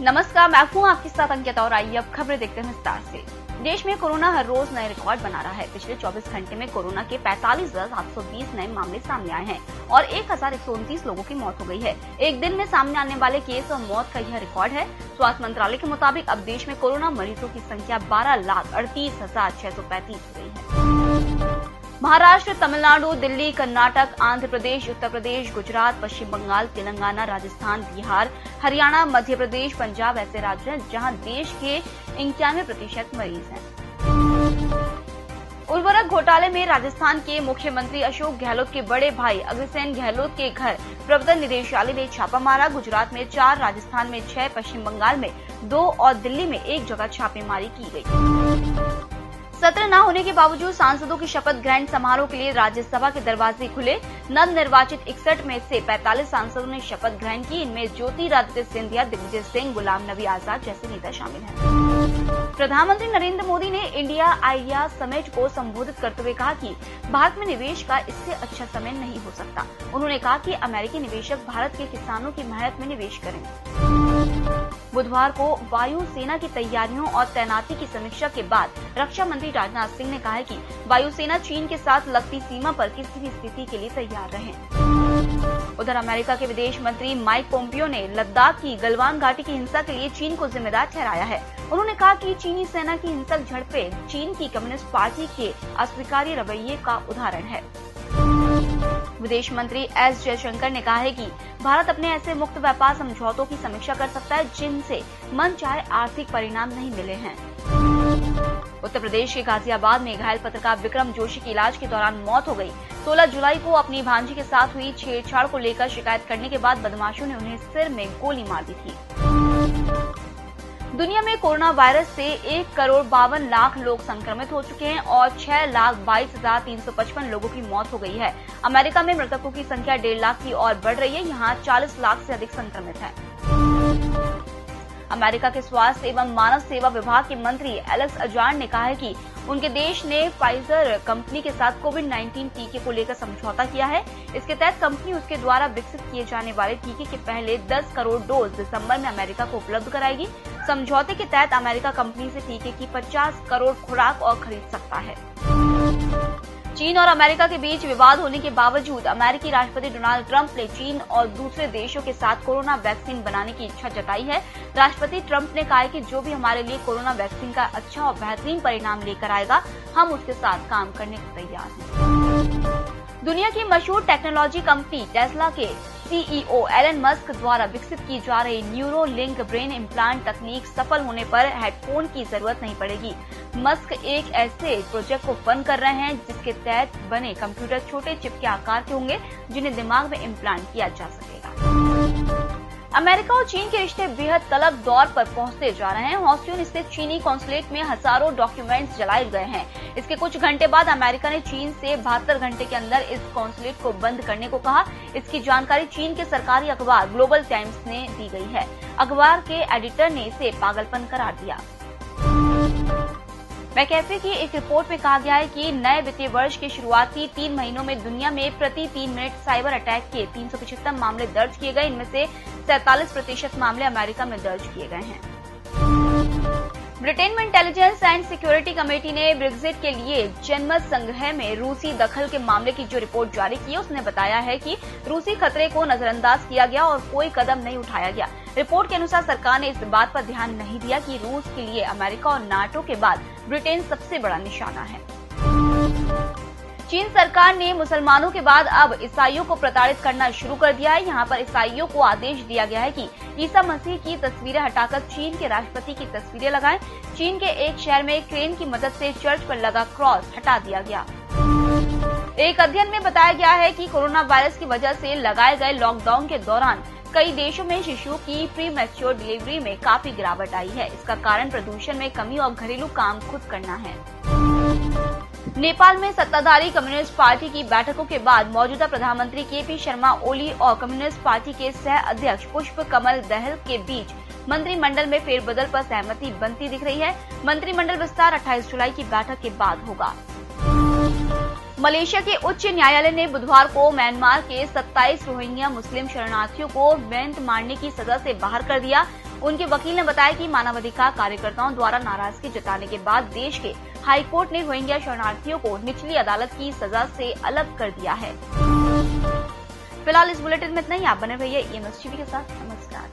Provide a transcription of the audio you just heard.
नमस्कार, मैं हूं आपके साथ अंकिता और आइए अब खबरें देखते हैं विस्तार से। देश में कोरोना हर रोज नए रिकॉर्ड बना रहा है। पिछले 24 घंटे में कोरोना के 45,720 नए मामले सामने आए हैं और 1,129 लोगों की मौत हो गई है। एक दिन में सामने आने वाले केस और मौत का यह रिकॉर्ड है। स्वास्थ्य मंत्रालय के मुताबिक अब देश में कोरोना मरीजों की संख्या 12,38,635 हो गई है। महाराष्ट्र, तमिलनाडु, दिल्ली, कर्नाटक, आंध्र प्रदेश, उत्तर प्रदेश, गुजरात, पश्चिम बंगाल, तेलंगाना, राजस्थान, बिहार, हरियाणा, मध्य प्रदेश, पंजाब ऐसे राज्य हैं जहां देश के 91% मरीज हैं। उर्वरक घोटाले में राजस्थान के मुख्यमंत्री अशोक गहलोत के बड़े भाई अग्रसेन गहलोत के घर प्रवर्तन निदेशालय ने छापा मारा। गुजरात में 4, राजस्थान में 6, पश्चिम बंगाल में 2 और दिल्ली में 1 जगह छापेमारी की गई। सत्र न होने के बावजूद सांसदों की शपथ ग्रहण समारोह के लिए राज्यसभा के दरवाजे खुले। नव निर्वाचित 61 में से 45 सांसदों ने शपथ ग्रहण की। इनमें ज्योतिरादित्य सिंधिया, दिग्विजय सिंह, गुलाम नबी आजाद जैसे नेता शामिल हैं। प्रधानमंत्री नरेंद्र मोदी ने इंडिया आइडिया समिट को संबोधित करते हुए कहा कि भारत में निवेश का इससे अच्छा समय नहीं हो सकता। उन्होंने कहा कि अमेरिकी निवेशक भारत के किसानों की मेहनत में निवेश करें। बुधवार को वायु सेना की तैयारियों और तैनाती की समीक्षा के बाद रक्षा मंत्री राजनाथ सिंह ने कहा है कि वायुसेना चीन के साथ लगती सीमा पर किसी भी स्थिति के लिए तैयार रहे। उधर अमेरिका के विदेश मंत्री माइक पोम्पियो ने लद्दाख की गलवान घाटी की हिंसा के लिए चीन को जिम्मेदार ठहराया है। उन्होंने कहा कि चीनी सेना की हिंसक झड़पें चीन की कम्युनिस्ट पार्टी के अस्वीकार्य रवैये का उदाहरण है। विदेश मंत्री एस जयशंकर ने कहा है कि भारत अपने ऐसे मुक्त व्यापार समझौतों की समीक्षा कर सकता है जिनसे मनचाहे आर्थिक परिणाम नहीं मिले हैं। उत्तर प्रदेश के गाजियाबाद में घायल पत्रकार विक्रम जोशी की इलाज के दौरान मौत हो गई। 16 जुलाई को अपनी भांजी के साथ हुई छेड़छाड़ को लेकर शिकायत करने के बाद बदमाशों ने उन्हें सिर में गोली मार दी थी। दुनिया में कोरोना वायरस से 1,52,00,000 लोग संक्रमित हो चुके हैं और 6,22,355 लोगों की मौत हो गई है। अमेरिका में मृतकों की संख्या 1.5 लाख की और बढ़ रही है। यहाँ 40 लाख से अधिक संक्रमित हैं। अमेरिका के स्वास्थ्य एवं मानव सेवा विभाग के मंत्री एलेक्स अजार ने कहा है कि उनके देश ने फाइजर कंपनी के साथ कोविड-19 टीके को लेकर समझौता किया है। इसके तहत कंपनी उसके द्वारा विकसित किए जाने वाले टीके के पहले 10 करोड़ डोज दिसंबर में अमेरिका को उपलब्ध कराएगी। समझौते के तहत अमेरिका कंपनी से टीके की 50 करोड़ खुराक और खरीद सकता है। चीन और अमेरिका के बीच विवाद होने के बावजूद अमेरिकी राष्ट्रपति डोनाल्ड ट्रंप ने चीन और दूसरे देशों के साथ कोरोना वैक्सीन बनाने की इच्छा जताई है। राष्ट्रपति ट्रंप ने कहा है कि जो भी हमारे लिए कोरोना वैक्सीन का अच्छा और बेहतरीन परिणाम लेकर आएगा, हम उसके साथ काम करने को तैयार हैं। दुनिया की मशहूर टेक्नोलॉजी कंपनी टेस्ला के सीईओ एलन मस्क द्वारा विकसित की जा रही न्यूरो लिंक ब्रेन इम्प्लांट तकनीक सफल होने पर हेडफोन की जरूरत नहीं पड़ेगी। मस्क एक ऐसे प्रोजेक्ट को फंड कर रहे हैं जिसके तहत बने कंप्यूटर छोटे चिप के आकार के होंगे जिन्हें दिमाग में इम्प्लांट किया जा सकेगा। अमेरिका और चीन के रिश्ते बेहद तलब दौर पर पहुंचते जा रहे हैं। ह्यूस्टन स्थित चीनी कॉन्सुलेट में हजारों डॉक्यूमेंट्स जलाए गए हैं। इसके कुछ घंटे बाद अमेरिका ने चीन से 72 घंटे के अंदर इस कॉन्सुलेट को बंद करने को कहा। इसकी जानकारी चीन के सरकारी अखबार ग्लोबल टाइम्स ने दी गई है। अखबार के एडिटर ने इसे पागलपन करार दिया। मैकेफे की एक रिपोर्ट में कहा गया है कि नए वित्तीय वर्ष के शुरुआती 3 महीनों में दुनिया में प्रति 3 मिनट साइबर अटैक के 375 मामले दर्ज किए गए। इनमें से 47% मामले अमेरिका में दर्ज किए गए हैं। ब्रिटेन में इंटेलिजेंस एंड सिक्योरिटी कमेटी ने ब्रेक्जिट के लिए जनमत संग्रह में रूसी दखल के मामले की जो रिपोर्ट जारी की है उसने बताया है कि रूसी खतरे को नजरअंदाज किया गया और कोई कदम नहीं उठाया गया। रिपोर्ट के अनुसार सरकार ने इस बात पर ध्यान नहीं दिया कि रूस के लिए अमेरिका और नाटो के बाद ब्रिटेन सबसे बड़ा निशाना है। चीन सरकार ने मुसलमानों के बाद अब ईसाइयों को प्रताड़ित करना शुरू कर दिया है। यहाँ पर ईसाइयों को आदेश दिया गया है कि ईसा मसीह की तस्वीरें हटाकर चीन के राष्ट्रपति की तस्वीरें लगाएं। चीन के एक शहर में क्रेन की मदद से चर्च पर लगा क्रॉस हटा दिया गया। एक अध्ययन में बताया गया है कि कोरोना वायरस की वजह से लगाए गए लॉकडाउन के दौरान कई देशों में शिशुओं की प्री मैच्योर डिलीवरी में काफी गिरावट आई है। इसका कारण प्रदूषण में कमी और घरेलू काम खुद करना है। नेपाल में सत्ताधारी कम्युनिस्ट पार्टी की बैठकों के बाद मौजूदा प्रधानमंत्री केपी शर्मा ओली और कम्युनिस्ट पार्टी के सह अध्यक्ष पुष्प कमल दहल के बीच मंत्रिमंडल में फेरबदल पर सहमति बनती दिख रही है। मंत्रिमंडल विस्तार 28 जुलाई की बैठक के बाद होगा। मलेशिया के उच्च न्यायालय ने बुधवार को म्यांमार के 27 रोहिंग्या मुस्लिम शरणार्थियों को बेंत मारने की सजा से बाहर कर दिया। उनके वकील ने बताया कि मानवाधिकार कार्यकर्ताओं द्वारा नाराजगी जताने के बाद देश के हाईकोर्ट ने रोहिंग्या शरणार्थियों को निचली अदालत की सजा से अलग कर दिया है। फिलहाल इस बुलेटिन में इतना ही। आप बने रहिए EMS टीवी के साथ। नमस्कार।